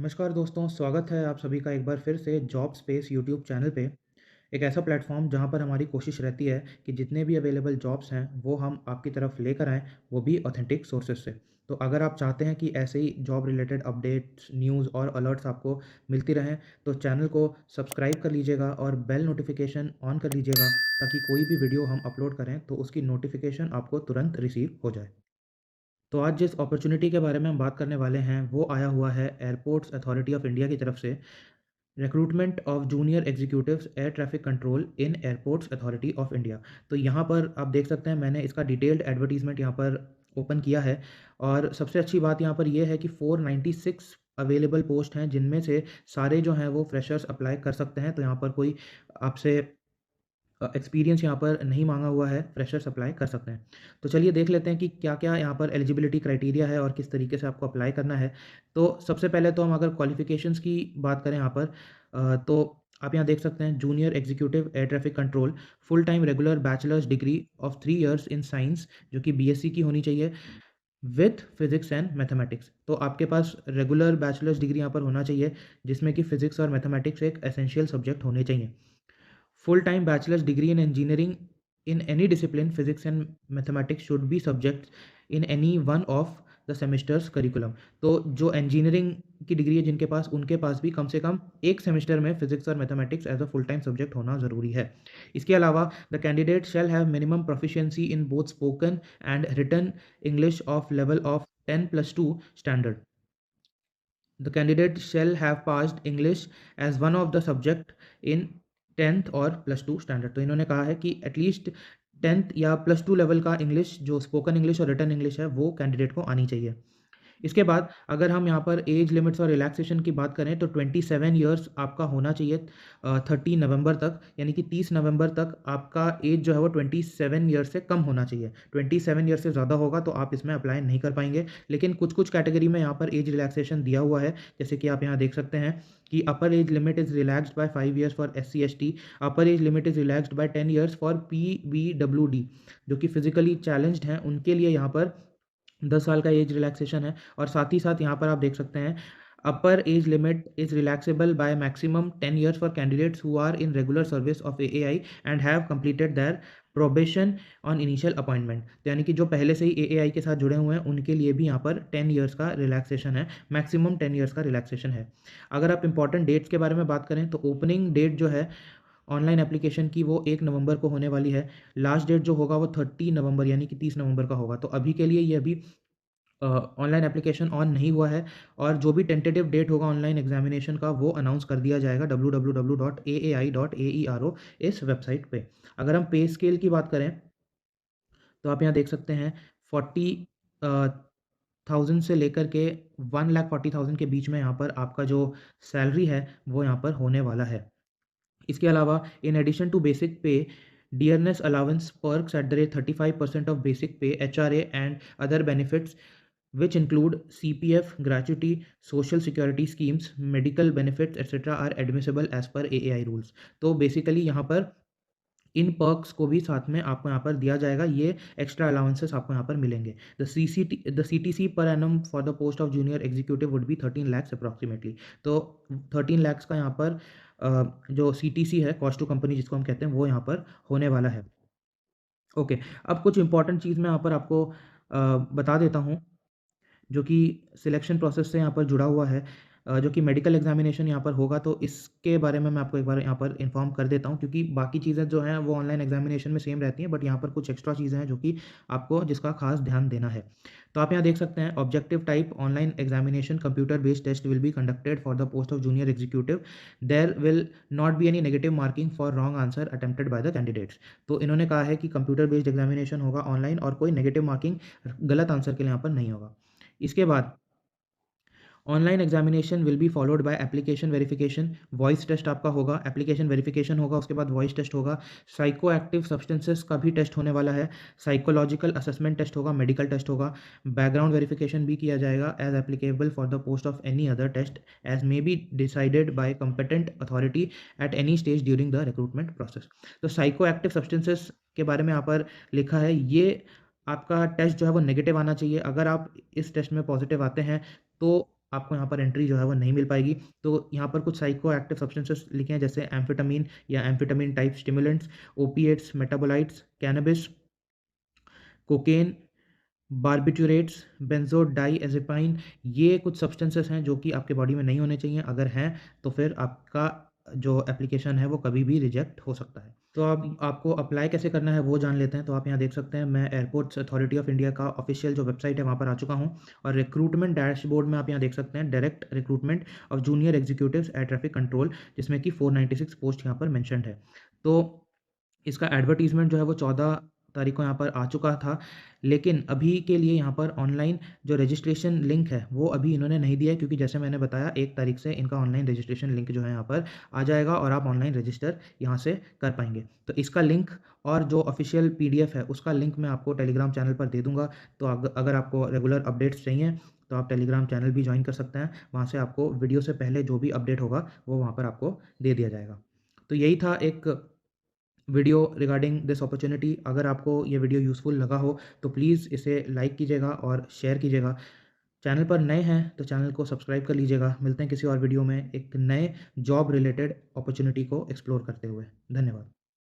नमस्कार दोस्तों, स्वागत है आप सभी का एक बार फिर से जॉब स्पेस यूट्यूब चैनल पे। एक ऐसा प्लेटफ़ॉर्म जहाँ पर हमारी कोशिश रहती है कि जितने भी अवेलेबल जॉब्स हैं, वो हम आपकी तरफ लेकर आएँ, वो भी ऑथेंटिक सोर्सेज़ से। तो अगर आप चाहते हैं कि ऐसे ही जॉब रिलेटेड अपडेट्स, न्यूज़ और अलर्ट्स आपको मिलती रहें, तो चैनल को सब्सक्राइब कर लीजिएगा और बेल नोटिफ़िकेशन ऑन कर लीजिएगा, ताकि कोई भी वीडियो हम अपलोड करें, तो उसकी नोटिफ़िकेशन आपको तुरंत रिसीव हो जाए। तो आज जिस अपॉर्च्युनिटी के बारे में हम बात करने वाले हैं, वो आया हुआ है एयरपोर्ट्स अथॉरिटी ऑफ इंडिया की तरफ से। Recruitment of junior executives air traffic control in airports authority of India. तो यहाँ पर आप देख सकते हैं, मैंने इसका डिटेल्ड एडवर्टाइजमेंट यहाँ पर ओपन किया है। और सबसे अच्छी बात यहाँ पर ये है कि 496 अवेलेबल पोस्ट हैं, जिनमें से सारे जो हैं वो फ्रेशर्स अप्लाई कर सकते हैं। तो यहाँ पर कोई आपसे एक्सपीरियंस यहाँ पर नहीं माँगा हुआ है, फ्रेशर्स अप्लाई कर सकते हैं। तो चलिए देख लेते हैं कि क्या-क्या यहाँ पर एलिजिबिलिटी क्राइटेरिया है और किस तरीके से आपको अप्लाई करना है। तो सबसे पहले तो हम अगर क्वालिफ़िकेशंस की बात करें यहाँ पर, तो आप यहाँ देख सकते हैं junior executive air traffic control, full time regular bachelors degree of 3 years in science, जो कि बीएससी की होनी चाहिए, विथ फिज़िक्स एंड मैथमेटिक्स। तो आपके पास रेगुलर बैचलर्स डिग्री यहाँ पर होना चाहिए, जिसमें कि फिज़िक्स और मैथमेटिक्स एक एसेंशियल सब्जेक्ट होने चाहिए। Full time bachelor's degree in engineering in any discipline, physics and mathematics should be subjects in any one of the semester's curriculum। तो जो engineering की डिग्री है जिनके पास, उनके पास भी कम से कम एक सेमेस्टर में फिजिक्स और mathematics as a full time subject होना ज़रूरी है। इसके अलावा the candidate shall have minimum proficiency in both spoken and written English of level of 10+2 standard. The candidate shall have passed English as one of the subject in 10th और +2 standard. तो इन्होंने कहा है कि एटलीस्ट 10th या +2 level का English, जो spoken English और रिटन इंग्लिश है, वो कैंडिडेट को आनी चाहिए। इसके बाद अगर हम यहाँ पर एज लिमिट्स और रिलैक्सेशन की बात करें, तो 27 ईयर्स आपका होना चाहिए 30 नवंबर तक, यानी कि 30 नवंबर तक आपका एज जो है वो 27 ईयर्स से कम होना चाहिए। 27 ईयर्स से ज़्यादा होगा तो आप इसमें अप्लाई नहीं कर पाएंगे। लेकिन कुछ कैटेगरी में यहाँ पर एज रिलैक्सेशन दिया हुआ है, जैसे कि आप यहाँ देख सकते हैं कि upper age limit is relaxed by 5 years for SC/ST, upper age limit is relaxed by 10 years for PBWD, जो कि फिजिकली चैलेंज्ड हैं, उनके लिए यहाँ पर 10 साल का एज रिलैक्सेशन है। और साथ ही साथ यहाँ पर आप देख सकते हैं, upper age limit is relaxable by maximum 10 years for candidates who are in regular service of AAI and have completed their probation on initial appointment. तो यानी कि जो पहले से ही एएआई के साथ जुड़े हुए हैं, उनके लिए भी यहाँ पर 10 ईयर्स का रिलैक्सेशन है, मैक्सिमम 10 ईयर्स का रिलैक्सेशन है। अगर आप इंपॉर्टेंट डेट्स के बारे में बात करें, तो ओपनिंग डेट जो है ऑनलाइन एप्लीकेशन की, वो 1 नवंबर को होने वाली है। लास्ट डेट जो होगा वो 30 नवंबर यानी कि 30 नवंबर का होगा। तो अभी के लिए ये अभी ऑनलाइन एप्लीकेशन ऑन नहीं हुआ है। और जो भी टेंटेटिव डेट होगा ऑनलाइन एग्जामिनेशन का, वो अनाउंस कर दिया जाएगा www.aai.aero इस वेबसाइट पे। अगर हम पे स्केल की बात करें, तो आप यहाँ देख सकते हैं 40,000 से लेकर के 1,40,000 के बीच में यहाँ पर आपका जो सैलरी है, वो यहाँ पर होने वाला है। इसके अलावा in addition to basic pay, dearness allowance perks at the rate 35% of basic pay, HRA and other benefits which include CPF, gratuity, social security schemes, medical benefits, etc. are admissible as per AAI rules। तो basically यहाँ पर इन perks को भी साथ में आपको यहाँ पर दिया जाएगा, ये एक्स्ट्रा अलाउंसेस आपको यहाँ पर मिलेंगे। The CTC per annum for the post of junior executive would be 13 lakhs approximately. तो 13 लैक्स का यहाँ पर जो CTC है, कॉस्ट टू कंपनी जिसको हम कहते हैं, वो यहाँ पर होने वाला है। ओके, अब कुछ इंपॉर्टेंट चीज़ मैं यहाँ पर आपको बता देता हूँ, जो कि सिलेक्शन प्रोसेस से यहाँ पर जुड़ा हुआ है। जो कि मेडिकल एग्जामिनेशन यहाँ पर होगा, तो इसके बारे में मैं आपको एक बार यहाँ पर इन्फॉर्म कर देता हूँ, क्योंकि बाकी चीज़ें जो हैं वो ऑनलाइन एग्जामिनेशन में सेम रहती हैं, बट यहाँ पर कुछ एक्स्ट्रा चीज़ें हैं जो कि आपको जिसका खास ध्यान देना है। तो आप यहाँ देख सकते हैं, objective type online examination computer based test will be conducted for the post of junior executive. There will not be any negative marking for wrong answer attempted by the candidates. तो इन्होंने कहा है कि कंप्यूटर बेस्ड एग्जामिनेशन होगा online, और कोई negative marking गलत answer के लिए यहाँ पर नहीं होगा। इसके बाद online examination will be followed by application verification. Voice test आपका होगा, एप्लीकेशन वेरिफिकेशन होगा, उसके बाद वॉइस टेस्ट होगा। साइको एक्टिव सब्सटेंसेस का भी टेस्ट होने वाला है, साइकोलॉजिकल असेसमेंट टेस्ट होगा, मेडिकल टेस्ट होगा, बैकग्राउंड वेरिफिकेशन भी किया जाएगा as applicable for the post of any other test as may be decided by competent authority at any stage during the recruitment process. तो psycho active substances के बारे में यहाँ पर लिखा है, ये आपका टेस्ट जो है वो नेगेटिव आना चाहिए। अगर आप इस टेस्ट में पॉजिटिव आते हैं, तो आपको यहाँ पर एंट्री जो है वो नहीं मिल पाएगी। तो यहाँ पर कुछ साइको एक्टिव सब्सटेंसेस लिखे हैं जैसे एम्फेटामिन या amphetamine type stimulants, opiates, metabolites, cannabis, cocaine, barbiturates, benzodiazepine, ये कुछ सब्सटेंसेस हैं जो कि आपके बॉडी में नहीं होने चाहिए। अगर हैं, तो फिर आपका जो एप्लीकेशन है वो कभी भी रिजेक्ट हो सकता है। तो अब आपको अप्लाई कैसे करना है वो जान लेते हैं। तो आप यहाँ देख सकते हैं, मैं एयरपोर्ट्स अथॉरिटी ऑफ इंडिया का ऑफ़िशियल जो वेबसाइट है वहाँ पर आ चुका हूँ और रिक्रूटमेंट डैशबोर्ड में आप यहाँ देख सकते हैं direct recruitment of junior executives air traffic control, जिसमें कि 496 पोस्ट यहाँ पर मेंशन्ड है। तो इसका एडवर्टाइज़मेंट जो है वो 14 तारीख को यहाँ पर आ चुका था, लेकिन अभी के लिए यहाँ पर ऑनलाइन जो रजिस्ट्रेशन लिंक है, वो अभी इन्होंने नहीं दिया है, क्योंकि जैसे मैंने बताया 1 तारीख से इनका ऑनलाइन रजिस्ट्रेशन लिंक जो है यहाँ पर आ जाएगा और आप ऑनलाइन रजिस्टर यहाँ से कर पाएँगे। तो इसका लिंक और जो ऑफ़िशियल पीडीएफ है, उसका लिंक मैं आपको टेलीग्राम चैनल पर दे दूँगा। तो अगर आपको रेगुलर अपडेट्स चाहिए, तो आप टेलीग्राम चैनल भी जॉइन कर सकते हैं। वहाँ से आपको वीडियो से पहले जो भी अपडेट होगा, वो वहाँ पर आपको दे दिया जाएगा। तो यही था एक वीडियो रिगार्डिंग दिस अपॉर्च्युनिटी। अगर आपको ये वीडियो यूज़फुल लगा हो तो प्लीज़ इसे लाइक कीजिएगा और शेयर कीजिएगा। चैनल पर नए हैं तो चैनल को सब्सक्राइब कर लीजिएगा। मिलते हैं किसी और वीडियो में एक नए जॉब रिलेटेड अपॉर्च्युनिटी को एक्सप्लोर करते हुए। धन्यवाद।